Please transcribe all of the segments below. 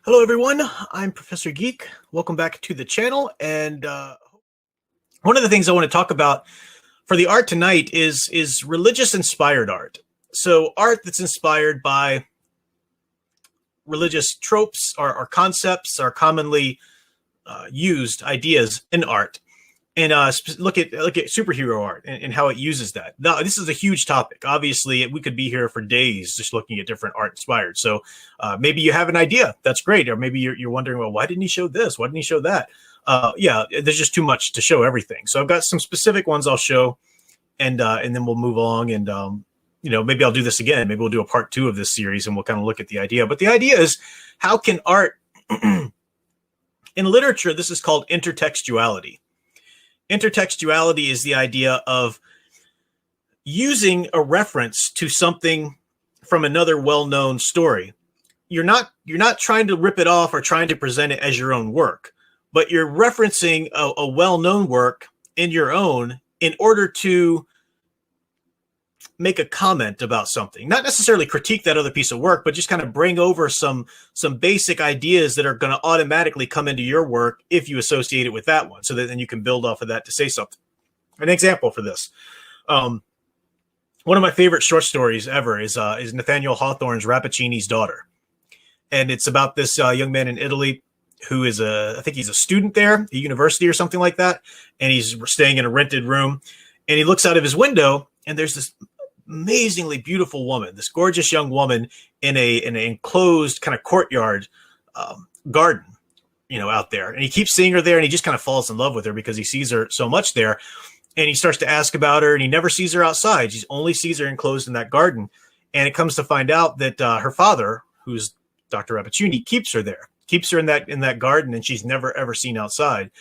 Hello, everyone. I'm Professor Geek. Welcome back to the channel. And one of the things I want to talk about for the art tonight is religious-inspired art. So art that's inspired by religious tropes or concepts are commonly used ideas in art. And look at superhero art and how it uses that. Now, this is a huge topic. Obviously, we could be here for days just looking at different art inspired. So maybe you have an idea. That's great. Or maybe you're wondering, well, why didn't he show this? Why didn't he show that? Yeah, there's just too much to show everything. So I've got some specific ones I'll show, and then we'll move along. And maybe I'll do this again. Maybe we'll do a part 2 of this series, and we'll kind of look at the idea. But the idea is, how can art in literature? This is called intertextuality. Intertextuality is the idea of using a reference to something from another well-known story. You're not trying to rip it off or trying to present it as your own work, but you're referencing a well-known work in your own in order to make a comment about something, not necessarily critique that other piece of work, but just kind of bring over some basic ideas that are going to automatically come into your work if you associate it with that one, so that then you can build off of that to say something. An example for this, one of my favorite short stories ever is Nathaniel Hawthorne's Rappaccini's Daughter, and it's about this young man in Italy who is I think he's a student there at a university or something like that, and he's staying in a rented room, and he looks out of his window, and there's this amazingly beautiful woman, this gorgeous young woman in an enclosed kind of courtyard garden, out there. And he keeps seeing her there, and he just kind of falls in love with her because he sees her so much there. And he starts to ask about her, and he never sees her outside. He only sees her enclosed in that garden. And it comes to find out that her father, who's Dr. Rappaccini, keeps her there, keeps her in that garden, and she's never ever seen outside.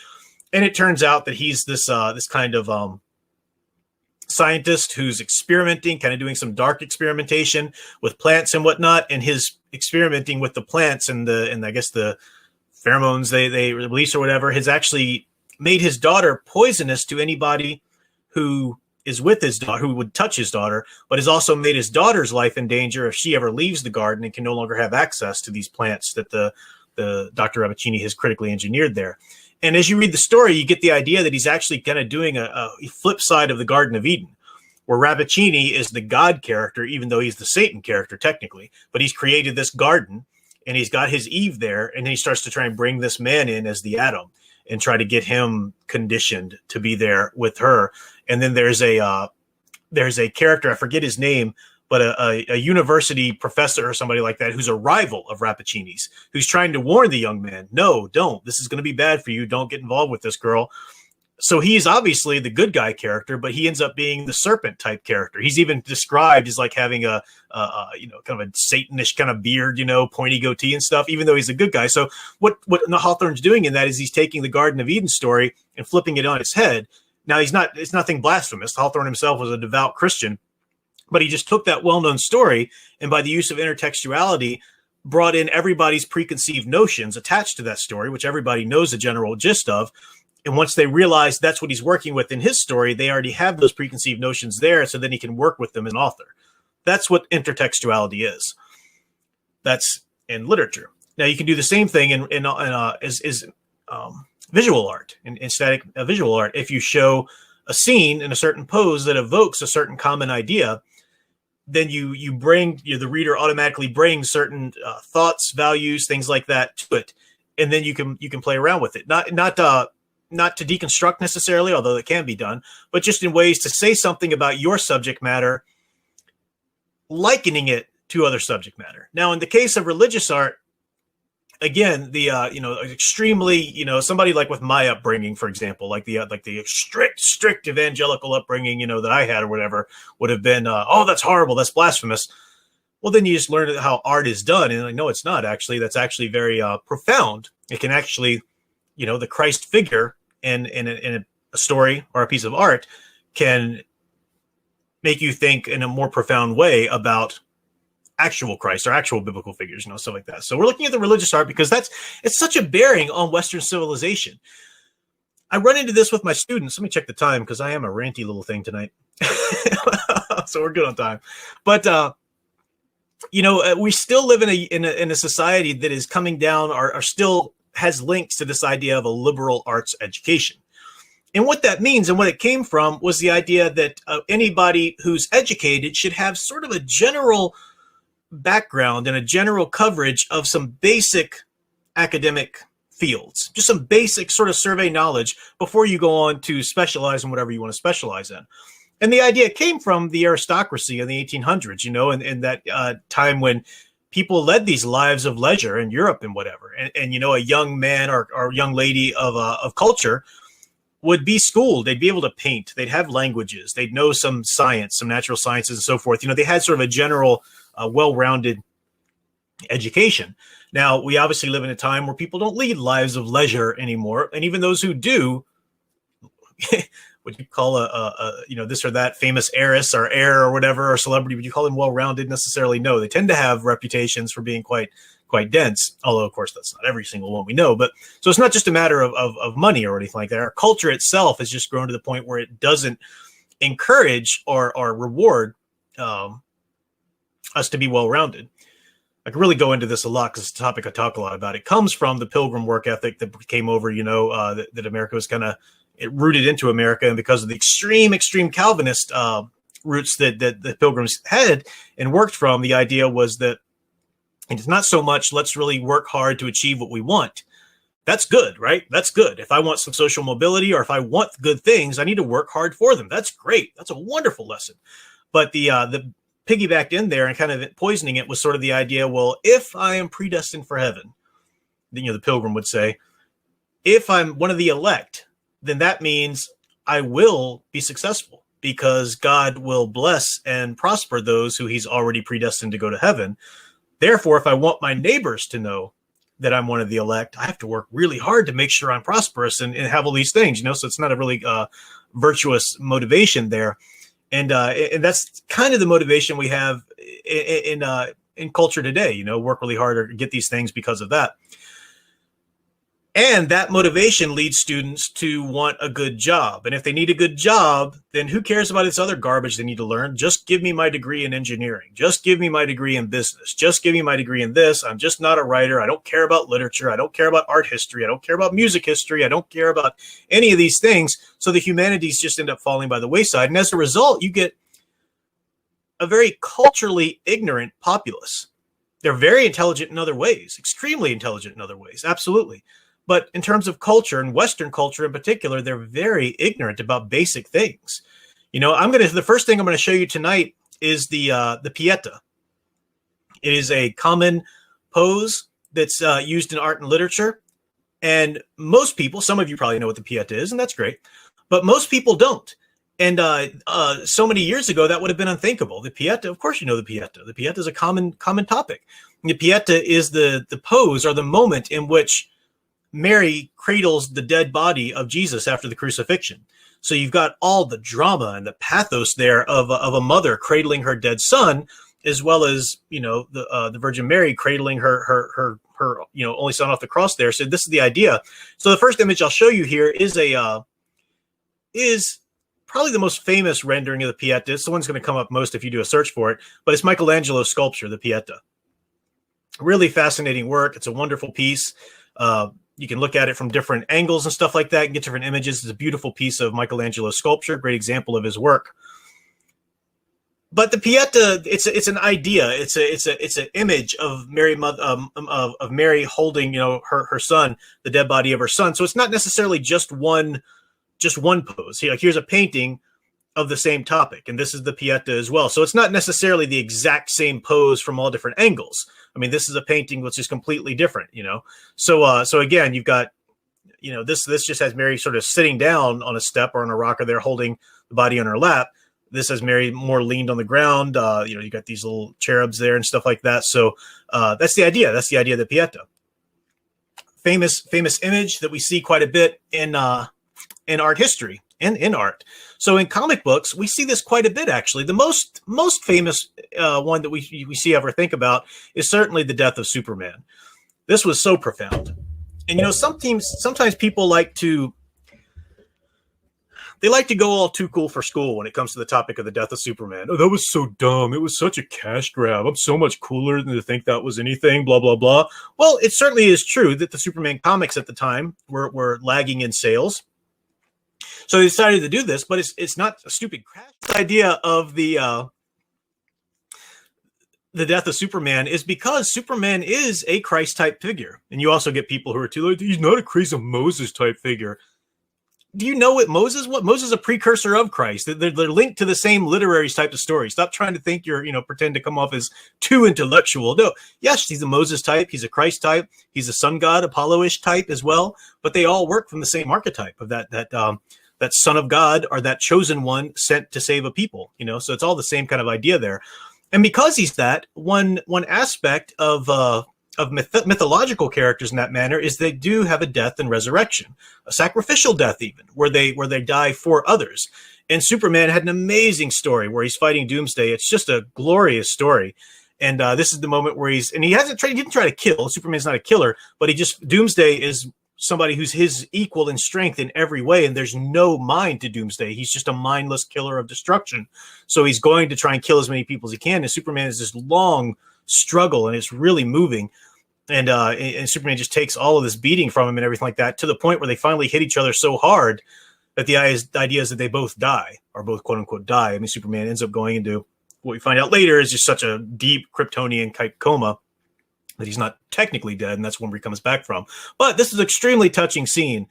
And it turns out that he's this kind of scientist who's experimenting, kind of doing some dark experimentation with plants and whatnot, and his experimenting with the plants and I guess the pheromones they release or whatever has actually made his daughter poisonous to anybody who is with his daughter, who would touch his daughter, but has also made his daughter's life in danger if she ever leaves the garden and can no longer have access to these plants that the Dr. Rappaccini has critically engineered there. And as you read the story, you get the idea that he's actually kind of doing a flip side of the Garden of Eden, where Rappaccini is the God character, even though he's the Satan character technically. But he's created this garden, and he's got his Eve there, and then he starts to try and bring this man in as the Adam and try to get him conditioned to be there with her. And then there's a character, I forget his name, but a university professor or somebody like that who's a rival of Rappaccini's, who's trying to warn the young man, no, don't. This is going to be bad for you. Don't get involved with this girl. So he's obviously the good guy character, but he ends up being the serpent type character. He's even described as like having a kind of a Satanish kind of beard, pointy goatee and stuff, even though he's a good guy. So what Hawthorne's doing in that is he's taking the Garden of Eden story and flipping it on its head. Now it's nothing blasphemous. Hawthorne himself was a devout Christian, but he just took that well-known story and by the use of intertextuality brought in everybody's preconceived notions attached to that story, which everybody knows the general gist of. And once they realize that's what he's working with in his story, they already have those preconceived notions there, so then he can work with them as an author. That's what intertextuality is. That's in literature. Now you can do the same thing in visual art, in static visual art. If you show a scene in a certain pose that evokes a certain common idea, then you bring the reader automatically brings certain thoughts, values, things like that to it, and then you can play around with it. Not to deconstruct necessarily, although it can be done, but just in ways to say something about your subject matter, likening it to other subject matter. Now, in the case of religious art, again, the extremely, somebody like with my upbringing, for example, like the strict evangelical upbringing, that I had or whatever, would have been, oh, that's horrible, that's blasphemous. Well, then you just learn how art is done, and no, it's not actually. That's actually very profound. It can actually, the Christ figure in a story or a piece of art can make you think in a more profound way about actual Christ or actual biblical figures, stuff like that. So we're looking at the religious art because it's such a bearing on Western civilization. I run into this with my students. Let me check the time because I am a ranty little thing tonight. So we're good on time. But we still live in a society that is coming down, or still has links to this idea of a liberal arts education. And what that means and what it came from was the idea that anybody who's educated should have sort of a general background and a general coverage of some basic academic fields, just some basic sort of survey knowledge before you go on to specialize in whatever you want to specialize in. And the idea came from the aristocracy in the 1800s, in that time when people led these lives of leisure in Europe and whatever. And a young man or young lady of culture would be schooled. They'd be able to paint. They'd have languages. They'd know some science, some natural sciences and so forth. They had sort of a general, well-rounded education. Now, we obviously live in a time where people don't lead lives of leisure anymore. And even those who do, would you call this or that famous heiress or heir or whatever, or celebrity, would you call them well-rounded? Necessarily no. They tend to have reputations for being quite dense, although of course that's not every single one we know. But so it's not just a matter of money or anything like that. Our culture itself has just grown to the point where it doesn't encourage or reward us to be well-rounded. I could really go into this a lot because it's a topic I talk a lot about. It comes from the Pilgrim work ethic that came over, that America was kind of rooted into America, and because of the extreme Calvinist roots that the Pilgrims had and worked from, the idea was that it's not so much let's really work hard to achieve what we want. That's good, right? That's good. If I want some social mobility or if I want good things, I need to work hard for them. That's great. That's a wonderful lesson. But the piggybacked in there and kind of poisoning it was sort of the idea, well, if I am predestined for heaven, the Pilgrim would say, if I'm one of the elect, then that means I will be successful because God will bless and prosper those who he's already predestined to go to heaven. Therefore, if I want my neighbors to know that I'm one of the elect, I have to work really hard to make sure I'm prosperous and have all these things, so it's not a really virtuous motivation there. And that's kind of the motivation we have in culture today, work really hard or get these things because of that. And that motivation leads students to want a good job. And if they need a good job, then who cares about this other garbage they need to learn? Just give me my degree in engineering. Just give me my degree in business. Just give me my degree in this. I'm just not a writer. I don't care about literature. I don't care about art history. I don't care about music history. I don't care about any of these things. So the humanities just end up falling by the wayside. And as a result, you get a very culturally ignorant populace. They're very intelligent in other ways, extremely intelligent in other ways. Absolutely. But in terms of culture, and Western culture in particular, they're very ignorant about basic things. The first thing I'm going to show you tonight is the Pieta. It is a common pose that's used in art and literature. And most people, some of you probably know what the Pieta is, and that's great. But most people don't. And so many years ago, that would have been unthinkable. The Pieta, of course you know the Pieta. The Pieta is a common topic. The Pieta is the pose or the moment in which Mary cradles the dead body of Jesus after the crucifixion. So you've got all the drama and the pathos there of a mother cradling her dead son, as well as, the Virgin Mary cradling her only son off the cross there. So this is the idea. So the first image I'll show you here is probably the most famous rendering of the Pieta. It's the one's going to come up most if you do a search for it, but it's Michelangelo's sculpture, the Pieta. Really fascinating work. It's a wonderful piece. You can look at it from different angles and stuff like that and get different images. It's a beautiful piece of Michelangelo's sculpture, great example of his work. But the Pieta, it's an idea. It's an image of Mary, of Mary holding, her son, the dead body of her son. So it's not necessarily just one pose. Here's a painting of the same topic, and this is the Pieta as well. So it's not necessarily the exact same pose from all different angles. I mean, this is a painting which is completely different, So again, you've got, this just has Mary sort of sitting down on a step or on a rocker there, holding the body on her lap. This has Mary more leaned on the ground. You got these little cherubs there and stuff like that. So that's the idea. That's the idea of the Pieta. Famous image that we see quite a bit in art history and in art. So in comic books, we see this quite a bit, actually. The most famous one that we see ever think about is certainly the death of Superman. This was so profound. And, sometimes people like to they like to go all too cool for school when it comes to the topic of the death of Superman. Oh, that was so dumb. It was such a cash grab. I'm so much cooler than to think that was anything, blah, blah, blah. Well, it certainly is true that the Superman comics at the time were lagging in sales. So they decided to do this, but it's not a stupid crash. The idea of the death of Superman is because Superman is a Christ-type figure. And you also get people who are too like, he's not a crazy Moses-type figure. Do you know what Moses is a precursor of Christ. They're linked to the same literary type of story. Stop trying to think pretend to come off as too intellectual. No, yes, he's a Moses type. He's a Christ type. He's a sun god, Apollo-ish type as well. But they all work from the same archetype of that son of God or that chosen one sent to save a people. So it's all the same kind of idea there. And because he's that, one aspect of mythological characters in that manner is they do have a death and resurrection, a sacrificial death even, where they die for others. And Superman had an amazing story where he's fighting Doomsday. It's just a glorious story. And this is the moment where he didn't try to kill. Superman's not a killer, but Doomsday is somebody who's his equal in strength in every way, and there's no mind to Doomsday. He's just a mindless killer of destruction. So he's going to try and kill as many people as he can. And Superman is this long struggle, and it's really moving. And Superman just takes all of this beating from him and everything like that, to the point where they finally hit each other so hard that the idea is that they both die, or both quote unquote die. I mean, Superman ends up going into what we find out later is just such a deep Kryptonian type coma that he's not technically dead, and that's when he comes back from. But this is an extremely touching scene.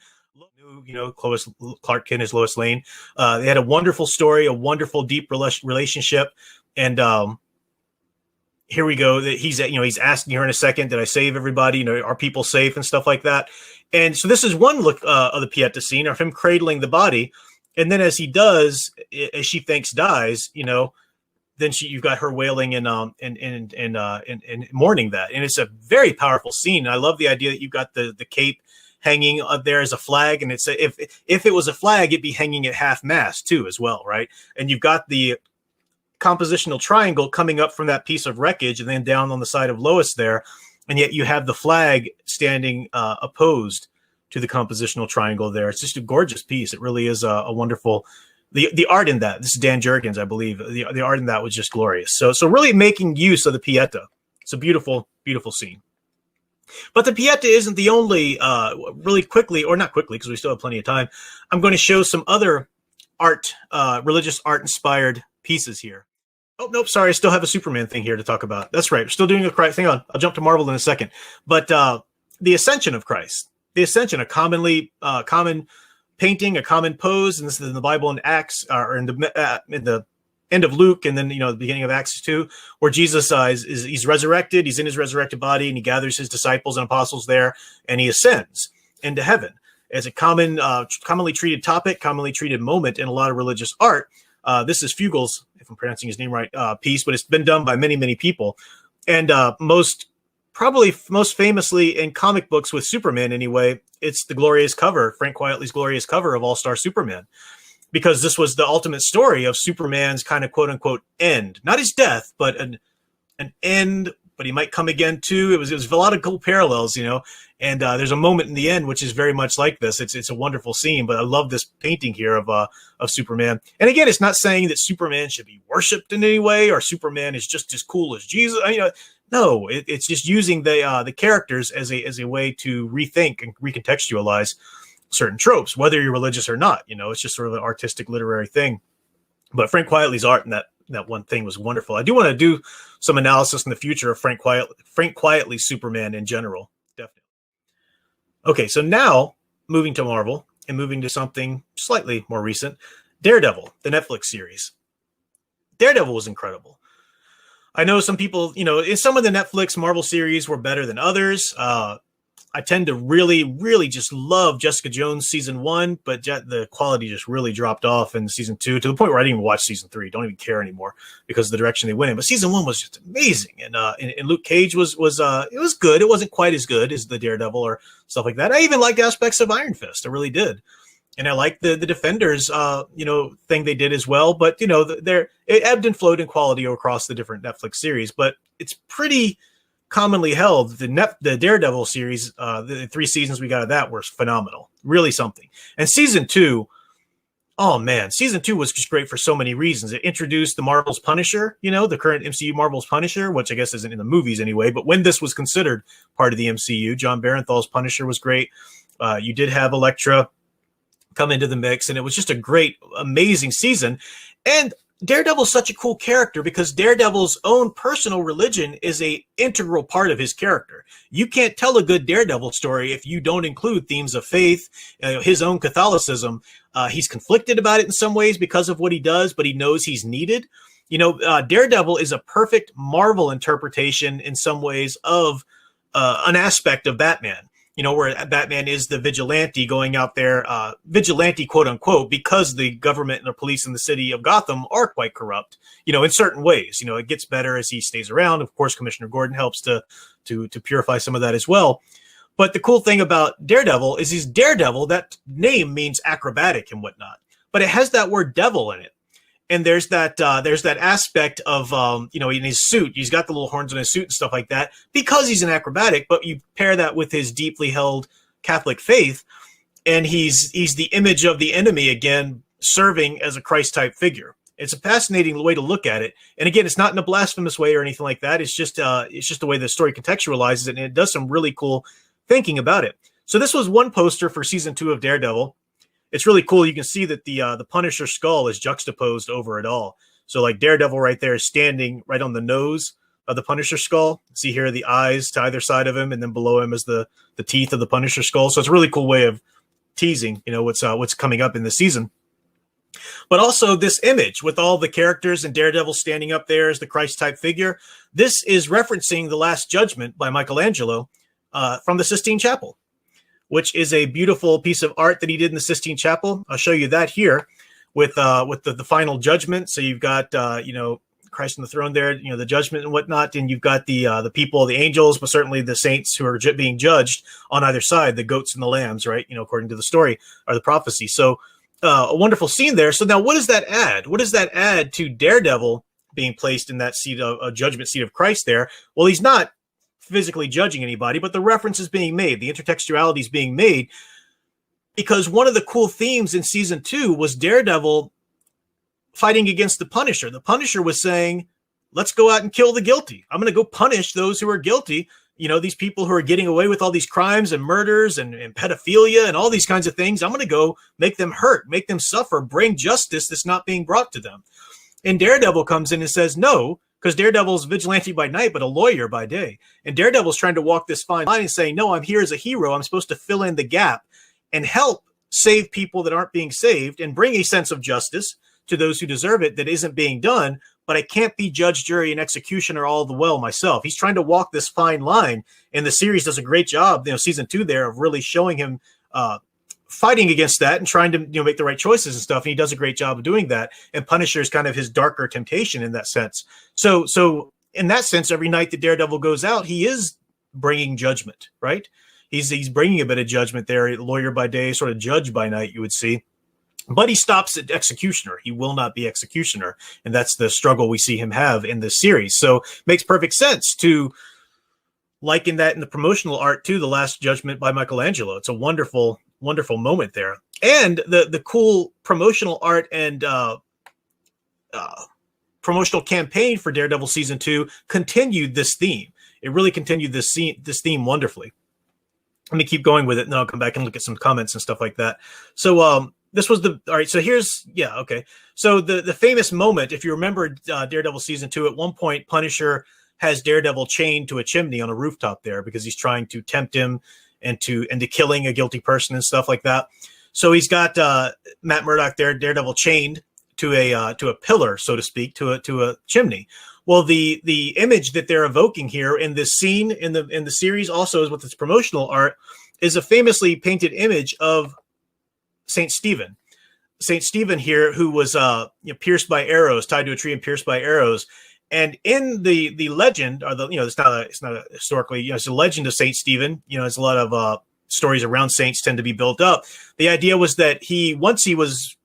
Clark Kent as Lois Lane. They had a wonderful story, a wonderful deep relationship, and here we go. That he's asking her in a second, did I save everybody? Are people safe and stuff like that? And so this is one look of the Pieta scene of him cradling the body, and then as he does, as she thinks dies, then you've got her wailing and mourning that. And it's a very powerful scene. I love the idea that you've got the cape hanging up there as a flag. And it's if it was a flag, it'd be hanging at half mast too, as well. Right. And you've got the compositional triangle coming up from that piece of wreckage and then down on the side of Lois there. And yet you have the flag standing opposed to the compositional triangle there. It's just a gorgeous piece. It really is a wonderful. The art in that, this is Dan Jurgens, I believe. The art in that was just glorious. So really making use of the Pieta. It's a beautiful, beautiful scene. But the Pieta isn't the only, really quickly, or not quickly, because we still have plenty of time. I'm going to show some other art, religious art inspired pieces here. Oh, nope, sorry. I still have a Superman thing here to talk about. That's right. We're still doing a Christ. Hang on. I'll jump to Marvel in a second. But the Ascension of Christ, a common painting, a common pose, and this is in the Bible in Acts, or in the end of Luke, and then the beginning of Acts 2, where Jesus he's resurrected, he's in his resurrected body, and he gathers his disciples and apostles there, and he ascends into heaven. As a commonly treated topic, commonly treated moment in a lot of religious art. This is Fugel's, if I'm pronouncing his name right, piece, but it's been done by many, many people, and probably most famously in comic books with Superman anyway, it's the glorious cover, Frank Quietly's glorious cover of All-Star Superman, because this was the ultimate story of Superman's kind of quote unquote end, not his death, but an end, but he might come again too. It was a lot of cool parallels, and there's a moment in the end, which is very much like this. It's a wonderful scene, but I love this painting here of Superman. And again, it's not saying that Superman should be worshipped in any way, or Superman is just as cool as Jesus. No, it's just using the characters as a way to rethink and recontextualize certain tropes, whether you're religious or not. It's just sort of an artistic literary thing. But Frank Quietly's art in that one thing was wonderful. I do want to do some analysis in the future of Frank Quietly's Superman in general. Definitely. Okay, so now moving to Marvel and moving to something slightly more recent, Daredevil, the Netflix series. Daredevil was incredible. I know some people, some of the Netflix Marvel series were better than others. I tend to really, really just love Jessica Jones season 1, but the quality just really dropped off in season 2 to the point where I didn't even watch season 3. Don't even care anymore because of the direction they went in. But season 1 was just amazing, and Luke Cage was it was good. It wasn't quite as good as the Daredevil or stuff like that. I even liked aspects of Iron Fist. I really did. And I like the Defenders, thing they did as well. But, it ebbed and flowed in quality across the different Netflix series. But it's pretty commonly held. The Daredevil series, the 3 seasons we got of that were phenomenal. Really something. And season 2, Oh man, season 2 was just great for so many reasons. It introduced the Marvel's Punisher, the current MCU Marvel's Punisher, which I guess isn't in the movies anyway. But when this was considered part of the MCU, John Barenthal's Punisher was great. You did have Elektra come into the mix, and it was just a great, amazing season. And Daredevil's such a cool character because Daredevil's own personal religion is a integral part of his character. You can't tell a good Daredevil story if you don't include themes of faith, his own Catholicism. He's conflicted about it in some ways because of what he does, but he knows he's needed. Daredevil is a perfect Marvel interpretation in some ways of an aspect of Batman. Where Batman is the vigilante going out there, vigilante, quote unquote, because the government and the police in the city of Gotham are quite corrupt, in certain ways. It gets better as he stays around. Of course, Commissioner Gordon helps to purify some of that as well. But the cool thing about Daredevil is he's Daredevil. That name means acrobatic and whatnot, but it has that word devil in it. And there's that aspect of, in his suit, he's got the little horns on his suit and stuff like that because he's an acrobatic, but you pair that with his deeply held Catholic faith, and he's the image of the enemy again, serving as a Christ type figure. It's a fascinating way to look at it. And again, it's not in a blasphemous way or anything like that. It's just the way the story contextualizes it. And it does some really cool thinking about it. So this was one poster for season 2 of Daredevil. It's really cool. You can see that the Punisher skull is juxtaposed over it all. So like Daredevil right there is standing right on the nose of the Punisher skull. See here the eyes to either side of him, and then below him is the teeth of the Punisher skull. So it's a really cool way of teasing, what's coming up in the season. But also this image with all the characters and Daredevil standing up there as the Christ type figure. This is referencing The Last Judgment by Michelangelo from the Sistine Chapel, which is a beautiful piece of art that he did in the Sistine Chapel. I'll show you that here with the final judgment. So you've got, Christ on the throne there, the judgment and whatnot. And you've got the people, the angels, but certainly the saints who are being judged on either side, the goats and the lambs, right? According to the story or the prophecy. So a wonderful scene there. So now what does that add? What does that add to Daredevil being placed in that seat of a judgment seat of Christ there? Well, he's not physically judging anybody, but the reference is being made. The intertextuality is being made because one of the cool themes in season 2 was Daredevil fighting against the Punisher. The Punisher was saying, let's go out and kill the guilty. I'm going to go punish those who are guilty. These people who are getting away with all these crimes and murders and pedophilia and all these kinds of things. I'm going to go make them hurt, make them suffer, bring justice that's not being brought to them. And Daredevil comes in and says, no, because Daredevil's vigilante by night, but a lawyer by day. And Daredevil's trying to walk this fine line and saying, no, I'm here as a hero. I'm supposed to fill in the gap and help save people that aren't being saved and bring a sense of justice to those who deserve it that isn't being done. But I can't be judge, jury, and executioner all the well myself. He's trying to walk this fine line. And the series does a great job, season 2 there, of really showing him fighting against that and trying to make the right choices and stuff. And he does a great job of doing that. And Punisher is kind of his darker temptation in that sense. So in that sense, every night that Daredevil goes out, he is bringing judgment, right? He's bringing a bit of judgment there, lawyer by day, sort of judge by night, you would see. But he stops at executioner. He will not be executioner. And that's the struggle we see him have in this series. So it makes perfect sense to liken that in the promotional art to The Last Judgment by Michelangelo. It's a wonderful, wonderful moment there. And the cool promotional art and promotional campaign for Daredevil season 2 continued this theme. It really continued this theme wonderfully. Let me keep going with it, and then I'll come back and look at some comments and stuff like that. So this was all right. So okay. So the famous moment, if you remember Daredevil season 2, at one point Punisher has Daredevil chained to a chimney on a rooftop there because he's trying to tempt him into killing a guilty person and stuff like that. So he's got Matt Murdock there, Daredevil chained to a pillar, so to speak, to a chimney. Well, the image that they're evoking here in this scene in the series, also is with its promotional art, is a famously painted image of Saint Stephen. Saint Stephen here, who was pierced by arrows, tied to a tree and pierced by arrows. And in the legend, or it's not historically, it's a legend of Saint Stephen. There's a lot of stories around saints tend to be built up. The idea was that once he was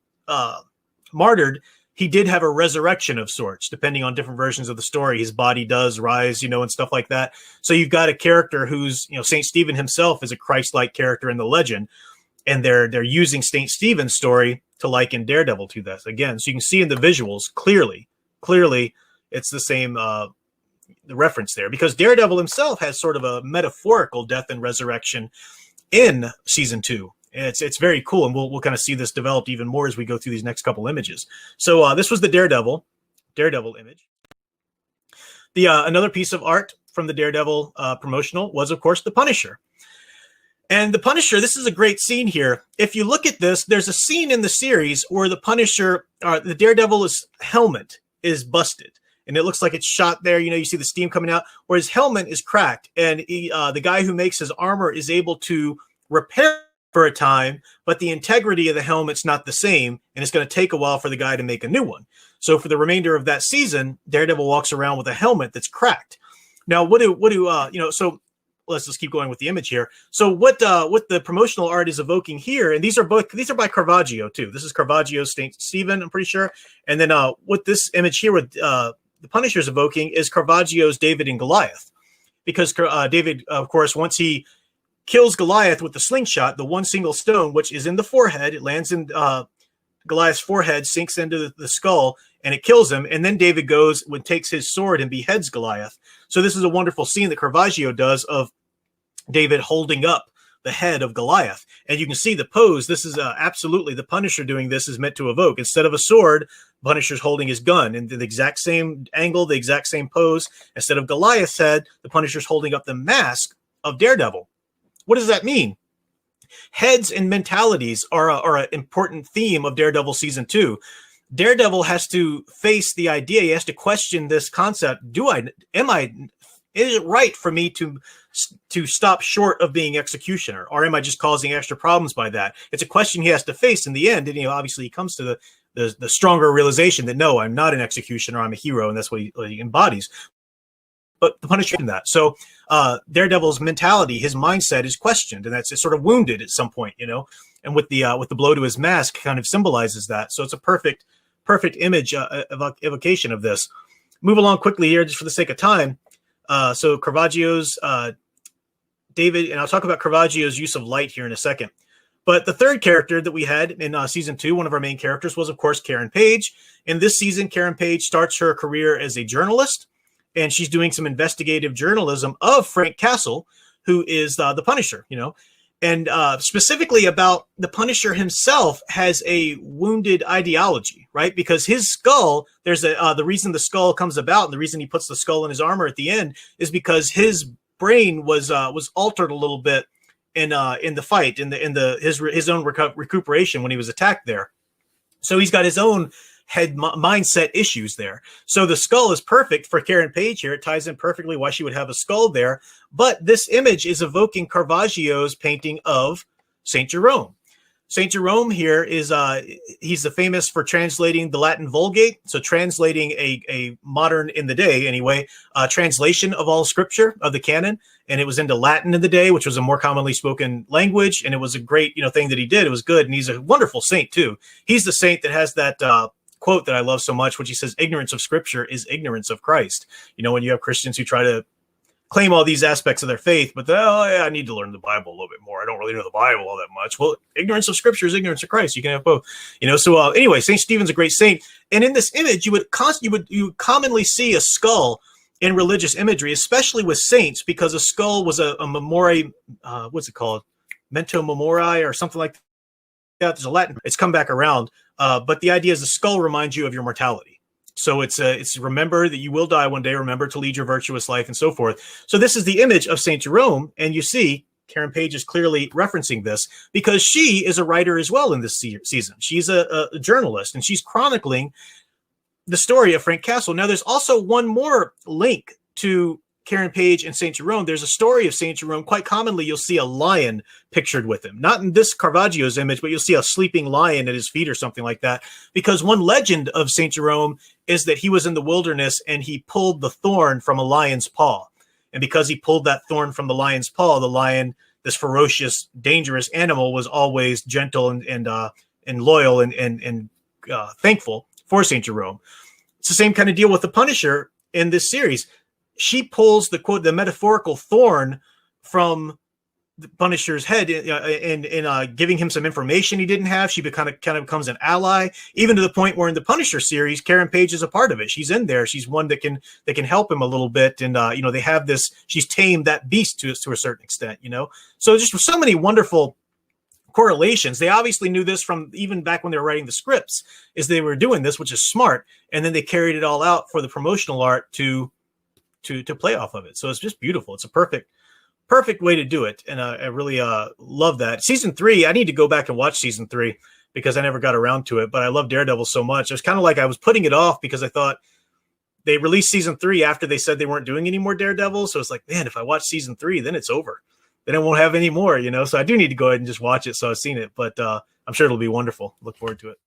martyred, he did have a resurrection of sorts, depending on different versions of the story. His body does rise, and stuff like that. So you've got a character who's, Saint Stephen himself is a Christ-like character in the legend. and they're using St. Stephen's story to liken Daredevil to this again. So you can see in the visuals clearly it's the same the reference there, because Daredevil himself has sort of a metaphorical death and resurrection in season 2. And it's very cool, and we'll kind of see this developed even more as we go through these next couple images. So this was the Daredevil image. The another piece of art from the Daredevil promotional was, of course, the Punisher. And the Punisher, this is a great scene here. If you look at this, there's a scene in the series where the Punisher, the Daredevil's helmet is busted. And it looks like it's shot there. You see the steam coming out, where his helmet is cracked. And the guy who makes his armor is able to repair for a time, but the integrity of the helmet's not the same. And it's going to take a while for the guy to make a new one. So for the remainder of that season, Daredevil walks around with a helmet that's cracked. Now, so let's just keep going with the image here. So what the promotional art is evoking here, and these are by Caravaggio too. This is Caravaggio's St. Stephen, I'm pretty sure. And then what this image here with the Punisher is evoking is Caravaggio's David and Goliath, because David, of course, once he kills Goliath with the slingshot, the one single stone, which is in the forehead, it lands in Goliath's forehead, sinks into the skull, and it kills him. And then David takes his sword and beheads Goliath. So this is a wonderful scene that Caravaggio does of David holding up the head of Goliath. And you can see the pose. This is absolutely the Punisher doing this is meant to evoke. Instead of a sword, Punisher's holding his gun in the exact same angle, the exact same pose. Instead of Goliath's head, the Punisher's holding up the mask of Daredevil. What does that mean? Heads and mentalities are an important theme of Daredevil season 2. Daredevil has to face the idea. He has to question this concept. Is it right for me to stop short of being executioner, or am I just causing extra problems by that? It's a question he has to face in the end. And obviously he comes to the stronger realization that no, I'm not an executioner, I'm a hero, and that's what he embodies. But the Punisher in that. So Daredevil's mentality, his mindset is questioned, and it's sort of wounded at some point, and with the blow to his mask kind of symbolizes that. So it's a perfect image evocation of this. Move along quickly here just for the sake of time. So Caravaggio's David, and I'll talk about Caravaggio's use of light here in a second. But the third character that we had in season 2, one of our main characters, was, of course, Karen Page. In this season, Karen Page starts her career as a journalist, and she's doing some investigative journalism of Frank Castle, who is the Punisher, and specifically about the Punisher himself has a wounded ideology, right? Because his skull, there's the reason the skull comes about, and the reason he puts the skull in his armor at the end is because his brain was altered a little bit in the fight, his own recuperation when he was attacked there. So he's got his own head mindset issues there. So the skull is perfect for Karen Page here. It ties in perfectly why she would have a skull there. But this image is evoking Caravaggio's painting of St. Jerome. St. Jerome here is, he's famous for translating the Latin Vulgate. So translating a modern, in the day anyway, translation of all scripture of the canon. And it was into Latin in the day, which was a more commonly spoken language. And it was a great, thing that he did. It was good. And he's a wonderful saint too. He's the saint that has that, quote that I love so much, which he says, ignorance of scripture is ignorance of Christ. When you have Christians who try to claim all these aspects of their faith, but I need to learn the Bible a little bit more. I don't really know the Bible all that much. Well, ignorance of scripture is ignorance of Christ. You can have both, So anyway, St. Stephen's a great saint. And in this image, you would commonly see a skull in religious imagery, especially with saints, because a skull was a memori, what's it called? Memento mori or something like that. There's a Latin, it's come back around. But the idea is the skull reminds you of your mortality. So it's remember that you will die one day, remember to lead your virtuous life and so forth. So this is the image of St. Jerome. And you see Karen Page is clearly referencing this because she is a writer as well in this season. She's a journalist, and she's chronicling the story of Frank Castle. Now, there's also one more link to Karen Page and St. Jerome. There's a story of St. Jerome. Quite commonly, you'll see a lion pictured with him. Not in this Caravaggio's image, but you'll see a sleeping lion at his feet or something like that. Because one legend of St. Jerome is that he was in the wilderness and he pulled the thorn from a lion's paw. And because he pulled that thorn from the lion's paw, the lion, this ferocious, dangerous animal, was always gentle and loyal and thankful for St. Jerome. It's the same kind of deal with the Punisher in this series. She pulls the quote, the metaphorical thorn from the Punisher's head and giving him some information he didn't have. She kind of becomes an ally, even to the point where in the Punisher series, Karen Page is a part of it. She's in there. She's one that can help him a little bit. And they have this. She's tamed that beast to a certain extent. So just so many wonderful correlations. They obviously knew this from even back when they were writing the scripts, is they were doing this, which is smart. And then they carried it all out for the promotional art to play off of it. So it's just beautiful. It's a perfect way to do it. And I really love that. Season 3, I need to go back and watch season 3 because I never got around to it, but I love Daredevil so much. It was kind of like I was putting it off because I thought they released season 3 after they said they weren't doing any more Daredevil. So it's like, man, if I watch season 3, then it's over. Then I won't have any more, So I do need to go ahead and just watch it. So I've seen it, but I'm sure it'll be wonderful. Look forward to it.